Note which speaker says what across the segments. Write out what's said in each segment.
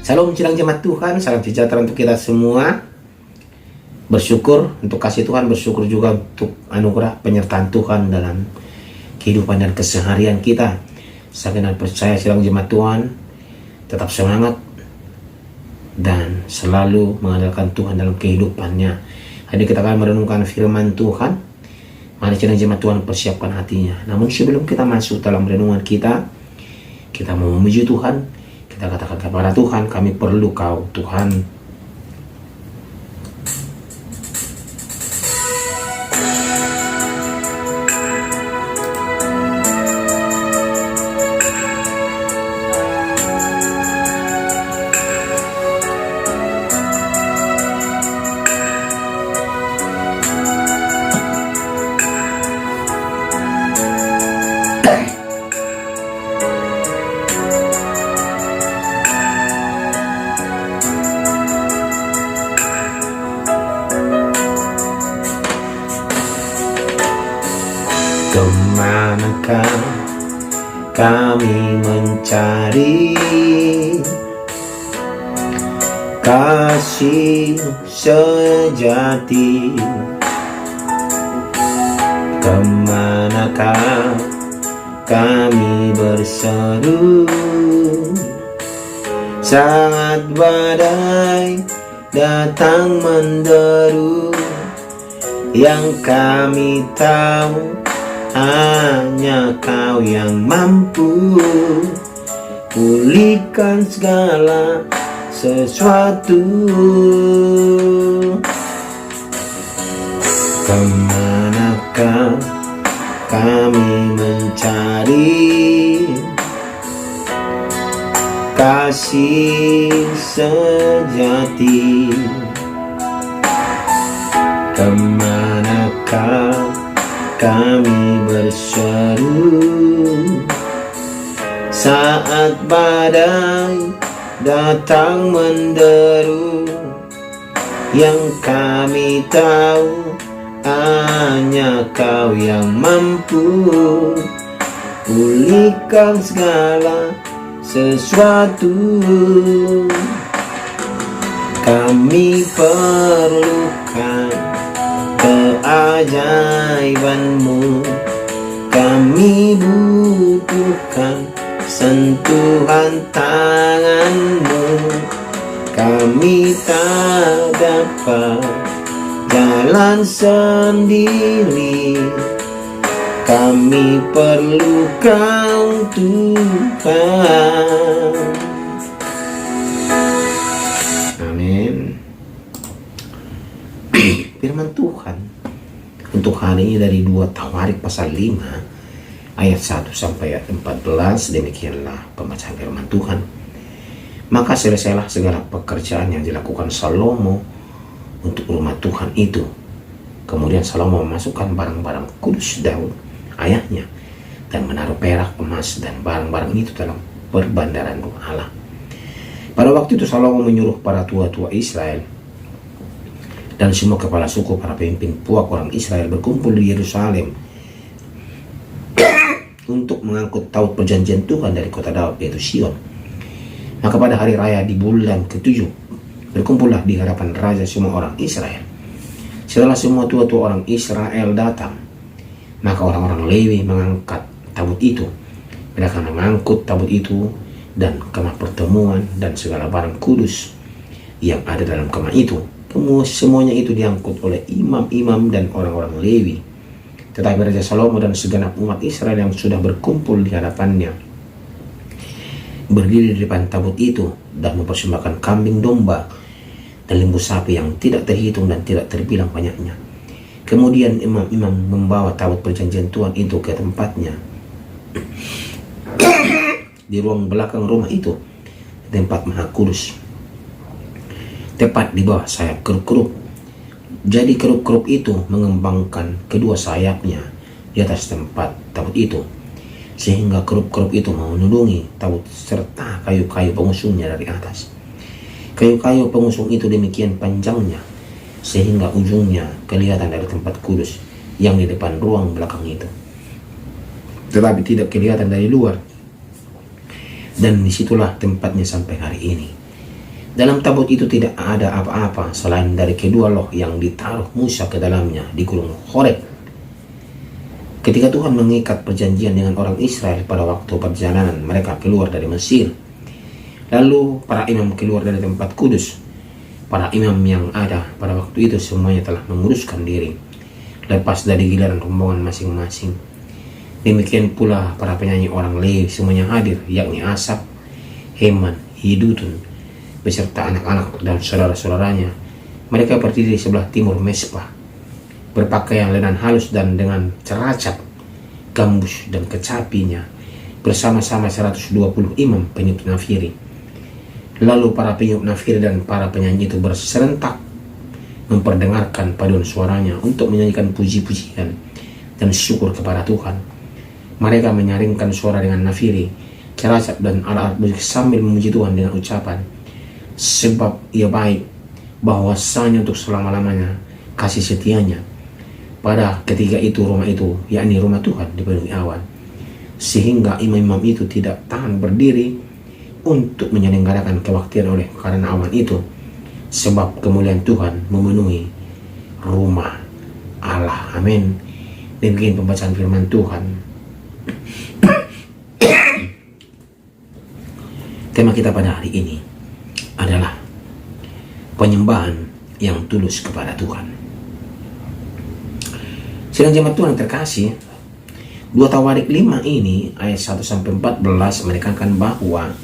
Speaker 1: Salam silang jemaat Tuhan, salam sejahtera untuk kita semua. Bersyukur untuk kasih Tuhan, bersyukur juga untuk anugerah penyertaan Tuhan dalam kehidupan dan keseharian kita. Saya kenal percaya silang jemaat Tuhan tetap semangat dan selalu mengandalkan Tuhan dalam kehidupannya. Hari kita akan merenungkan firman Tuhan. Mari silang jemaat Tuhan persiapkan hatinya. Namun sebelum kita masuk dalam renungan kita mau memuji Tuhan. Kita katakan kepada Tuhan, kami perlu Kau, Tuhan. Kemanakah kami mencari kasih sejati? Kemanakah kami berseru saat badai datang menderu? Yang kami tahu hanya Kau yang mampu pulihkan segala sesuatu. Kemanakah kami mencari kasih sejati? Kemanakah kami berseru saat badai datang menderu? Yang kami tahu hanya Kau yang mampu pulihkan segala sesuatu. Kami perlukan keajaiban-Mu, kami butuhkan sentuhan tangan-Mu. Kami tak dapat jalan sendiri, kami perlu Kau, Tuhan. Amin. Firman Tuhan untuk hari ini dari 2 Tawarik pasal 5 ayat 1 sampai ayat 14. Demikianlah pembacaan firman Tuhan. Maka selesailah segala pekerjaan yang dilakukan Salomo untuk rumah Tuhan itu. Kemudian Salomo memasukkan barang-barang kudus Daud ayahnya dan menaruh perak, emas dan barang-barang itu dalam perbandaran rumah Allah. Pada waktu itu Salomo menyuruh para tua-tua Israel dan semua kepala suku, para pemimpin puak orang Israel berkumpul di Yerusalem untuk mengangkut taut perjanjian Tuhan dari kota Daud, yaitu Sion. Maka pada hari raya di bulan ke-7 berkumpullah di hadapan raja semua orang Israel. Setelah semua tua-tua orang Israel datang, maka orang-orang Lewi mengangkat tabut itu. Mereka mengangkut tabut itu dan kemah pertemuan dan segala barang kudus yang ada dalam kemah itu. Semuanya itu diangkut oleh imam-imam dan orang-orang Lewi. Tetapi Raja Salomo dan segenap umat Israel yang sudah berkumpul di hadapannya berdiri di depan tabut itu dan mempersembahkan kambing domba dan lembu sapi yang tidak terhitung dan tidak terbilang banyaknya. Kemudian imam-imam membawa tabut perjanjian Tuhan itu ke tempatnya di ruang belakang rumah itu, tempat maha kudus, tepat di bawah sayap keruk-keruk. Jadi keruk-keruk itu mengembangkan kedua sayapnya di atas tempat tabut itu, sehingga keruk-keruk itu menudungi tabut serta kayu-kayu pengusungnya dari atas. Kayu-kayu pengusung itu demikian panjangnya, sehingga ujungnya kelihatan dari tempat kudus yang di depan ruang belakang itu, tetapi tidak kelihatan dari luar. Dan disitulah tempatnya sampai hari ini. Dalam tabut itu tidak ada apa-apa selain dari kedua loh yang ditaruh Musa ke dalamnya di gunung Horeb. Ketika Tuhan mengikat perjanjian dengan orang Israel pada waktu perjalanan mereka keluar dari Mesir. Lalu para imam keluar dari tempat kudus. Para imam yang ada pada waktu itu semuanya telah menguruskan diri, lepas dari giliran rombongan masing-masing. Demikian pula para penyanyi orang Lewi semuanya hadir, yakni Asaf, Heman, Yedutun, beserta anak-anak dan saudara-saudaranya. Mereka berdiri di sebelah timur Mezbah, berpakaian lenan halus dan dengan ceracap, gambus dan kecapinya, bersama-sama 120 imam peniup nafiri. Lalu para peniup nafiri dan para penyanyi itu berserentak memperdengarkan paduan suaranya untuk menyanyikan puji-pujian dan syukur kepada Tuhan. Mereka menyaringkan suara dengan nafiri, ceracap dan alat-alat musik sambil memuji Tuhan dengan ucapan, sebab ia baik, bahwasanya untuk selama-lamanya kasih setianya. Pada ketika itu rumah itu, yakni rumah Tuhan, dipenuhi awan, sehingga imam-imam itu tidak tahan berdiri untuk menyelenggarakan kebaktian oleh karena awan itu, sebab kemuliaan Tuhan memenuhi rumah Allah. Amin. Demikian pembacaan firman Tuhan. Tema kita pada hari ini adalah penyembahan yang tulus kepada Tuhan. Sidang jemaat Tuhan terkasih, 2 Tawarik 5 ini ayat 1-14 menekankan bahwa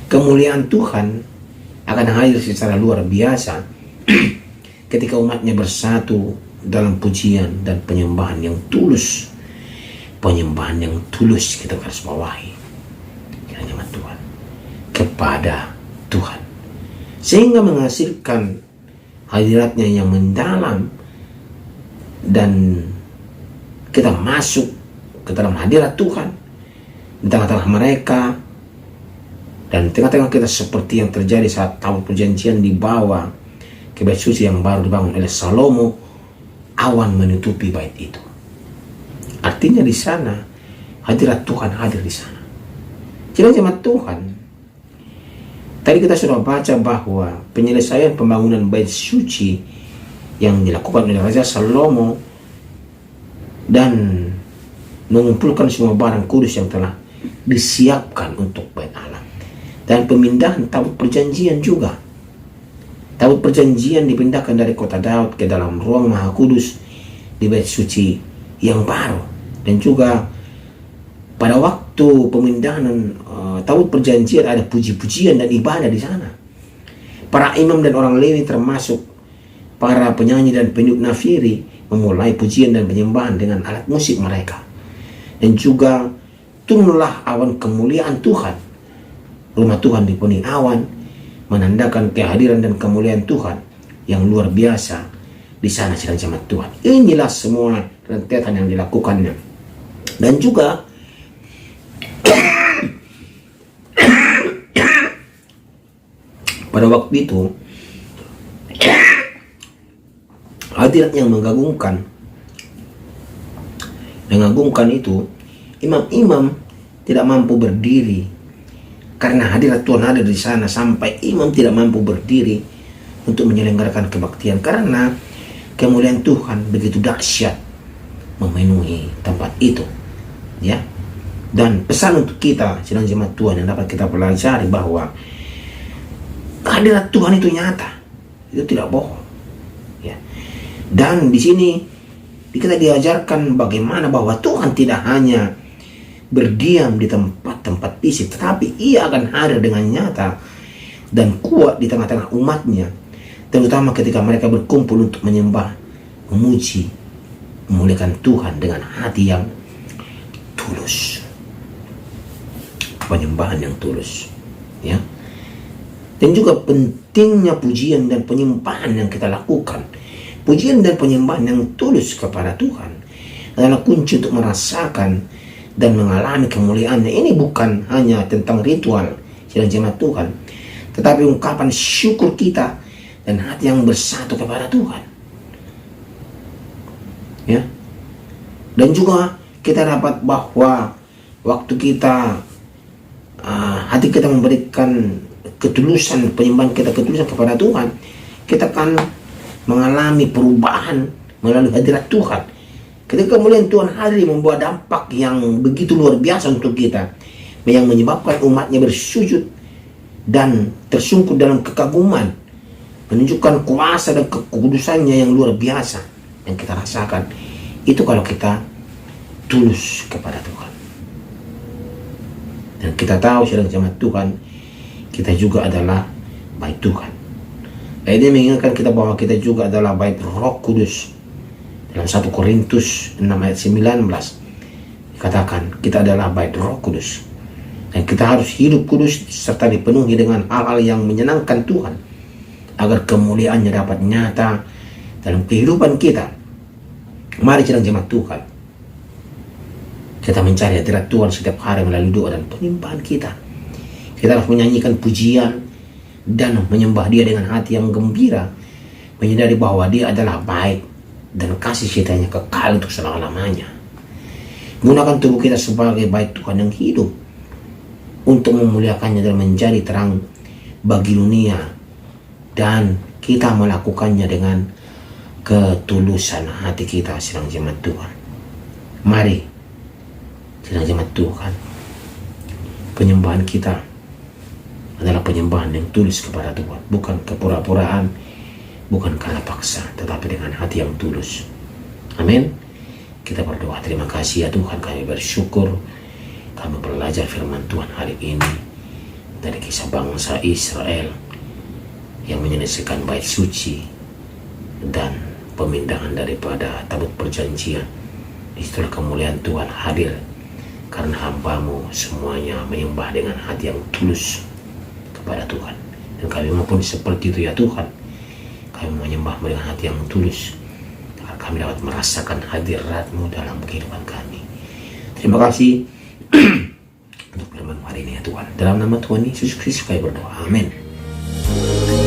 Speaker 1: kemuliaan Tuhan akan hadir secara luar biasa ketika umatnya bersatu dalam pujian dan penyembahan yang tulus. Penyembahan yang tulus kita harus bawahi Tuhan kepada Tuhan, sehingga menghasilkan hadiratnya yang mendalam, dan kita masuk ke dalam hadirat Tuhan di tengah-tengah mereka, dan tengah-tengah kita seperti yang terjadi saat tabut perjanjian dibawa ke bait suci yang baru dibangun oleh Salomo. Awan menutupi bait itu. Artinya di sana hadirat Tuhan hadir di sana. Jadi jemaat Tuhan, tadi kita sudah baca bahwa penyelesaian pembangunan bait suci yang dilakukan oleh Raja Salomo dan mengumpulkan semua barang kudus yang telah disiapkan untuk bait Allah, dan pemindahan tabut perjanjian juga. Tabut perjanjian dipindahkan dari kota Daud ke dalam ruang maha kudus di bait suci yang baru. Dan juga pada waktu pemindahan tabut perjanjian ada puji-pujian dan ibadah di sana. Para imam dan orang Lewi termasuk para penyanyi dan peniup nafiri memulai pujian dan penyembahan dengan alat musik mereka. Dan juga turunlah awan kemuliaan Tuhan. Rumah Tuhan dipenuhi awan, menandakan kehadiran dan kemuliaan Tuhan yang luar biasa di sana sidang jemaat Tuhan. Inilah semua rentetan yang dilakukannya. Dan juga pada waktu itu hadirat yang mengagumkan itu, imam-imam tidak mampu berdiri karena hadirat Tuhan ada di sana, sampai imam tidak mampu berdiri untuk menyelenggarakan kebaktian karena kemuliaan Tuhan begitu dahsyat memenuhi tempat itu, ya. Dan pesan untuk kita sidang jemaat Tuhan yang dapat kita pelajari bahwa kehadirat Tuhan itu nyata, itu tidak bohong, ya. Dan di sini kita diajarkan bagaimana bahwa Tuhan tidak hanya berdiam di tempat-tempat fisik, tetapi ia akan hadir dengan nyata dan kuat di tengah-tengah umatnya, terutama ketika mereka berkumpul untuk menyembah, memuji, memuliakan Tuhan dengan hati yang tulus. Penyembahan yang tulus, ya. Dan juga pentingnya pujian dan penyembahan yang kita lakukan. Pujian dan penyembahan yang tulus kepada Tuhan adalah kunci untuk merasakan dan mengalami kemuliaannya. Ini bukan hanya tentang ritual sidang jemaat Tuhan, tetapi ungkapan syukur kita dan hati yang bersatu kepada Tuhan, ya. Dan juga kita dapat bahwa waktu kita hati kita memberikan ketulusan, penyembahan kita ketulusan kepada Tuhan, kita akan mengalami perubahan melalui hadirat Tuhan. Ketika kemuliaan Tuhan hadir membawa dampak yang begitu luar biasa untuk kita, yang menyebabkan umatnya bersujud dan tersungkur dalam kekaguman, menunjukkan kuasa dan kekudusannya yang luar biasa yang kita rasakan. Itu kalau kita tulus kepada Tuhan. Dan kita tahu sedang jemaat Tuhan, kita juga adalah bait Tuhan. Ayat ini mengingatkan kita bahwa kita juga adalah bait Roh Kudus. Dalam 1 Korintus 6 ayat 19 dikatakan kita adalah bait Roh Kudus. Dan kita harus hidup kudus serta dipenuhi dengan hal-hal yang menyenangkan Tuhan, agar kemuliaannya dapat nyata dalam kehidupan kita. Mari sedang jemaat Tuhan, kita mencari hadirat Tuhan setiap hari melalui doa dan penyembahan kita. Kita harus menyanyikan pujian dan menyembah Dia dengan hati yang gembira, menyadari bahwa Dia adalah baik dan kasih setia-Nya kekal untuk selama-lamanya. Gunakan tubuh kita sebagai bait Tuhan yang hidup untuk memuliakannya dan menjadi terang bagi dunia, dan kita melakukannya dengan ketulusan hati kita sedang jemaat Tuhan. Mari sedang jemaat Tuhan, penyembahan kita adalah penyembahan yang tulus kepada Tuhan, bukan kepura-puraan, bukan karena paksa, tetapi dengan hati yang tulus. Amin. Kita berdoa. Terima kasih ya Tuhan, kami bersyukur kami belajar firman Tuhan hari ini dari kisah bangsa Israel yang menyelesaikan bait suci dan pemindahan daripada tabut perjanjian. Disitulah kemuliaan Tuhan hadir karena hamba-Mu semuanya menyembah dengan hati yang tulus kepada Tuhan. Dan kami maupun seperti itu ya Tuhan, kami menyembah dengan hati yang tulus agar kami dapat merasakan hadirat-Mu dalam kehidupan kami. Terima kasih untuk firman hari ini ya Tuhan. Dalam nama Tuhan Yesus Kristus kami berdoa. Amin.